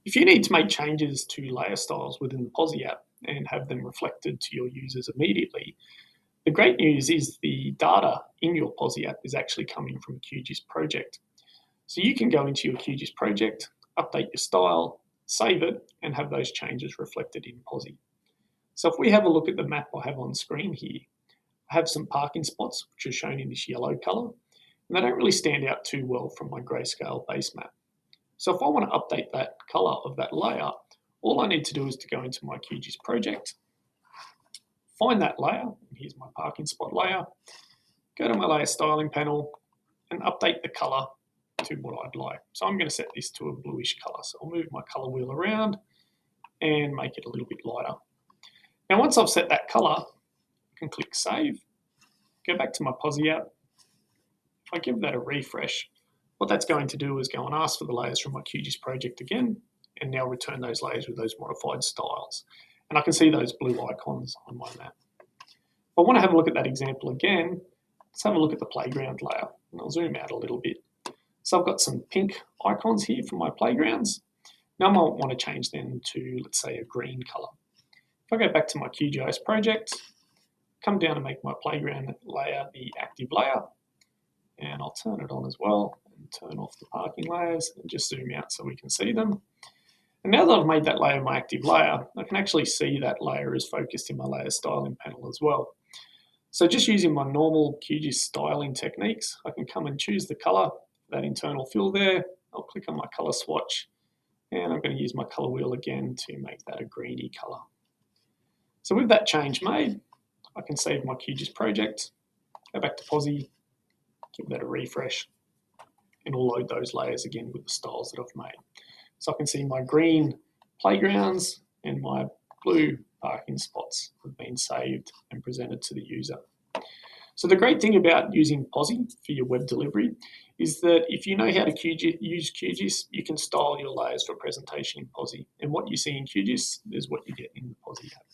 If you need to make changes to layer styles within the Pozi app and have them reflected to your users immediately, the great news is the data in your Pozi app is actually coming from a QGIS project. So you can go into your QGIS project, update your style, save it, and have those changes reflected in Pozi. So if we have a look at the map I have on screen here, I have some parking spots which are shown in this yellow colour, and they don't really stand out too well from my grayscale base map. So if I want to update that colour of that layer, all I need to do is to go into my QGIS project, find that layer, here's my parking spot layer, go to my layer styling panel and update the colour to what I'd like. So I'm going to set this to a bluish colour. So I'll move my colour wheel around and make it a little bit lighter. Now once I've set that colour, I can click save, go back to my Pozi app. If I give that a refresh, what that's going to do is go and ask for the layers from my QGIS project again, and now return those layers with those modified styles. And I can see those blue icons on my map. If I want to have a look at that example again, let's have a look at the playground layer. And I'll zoom out a little bit. So I've got some pink icons here for my playgrounds. Now I might want to change them to, let's say, a green colour. If I go back to my QGIS project, come down and make my playground layer the active layer, and I'll turn it on as well and turn off the parking layers and just zoom out so we can see them. And now that I've made that layer my active layer, I can actually see that layer is focused in my layer styling panel as well. So just using my normal QGIS styling techniques, I can come and choose the color, that internal fill there. I'll click on my color swatch, and I'm going to use my color wheel again to make that a greeny color. So with that change made, I can save my QGIS project, go back to Pozi, give that a refresh, and I'll load those layers again with the styles that I've made. So I can see my green playgrounds and my blue parking spots have been saved and presented to the user. So the great thing about using Pozi for your web delivery is that if you know how to use QGIS, you can style your layers for presentation in Pozi. And what you see in QGIS is what you get in the Pozi app.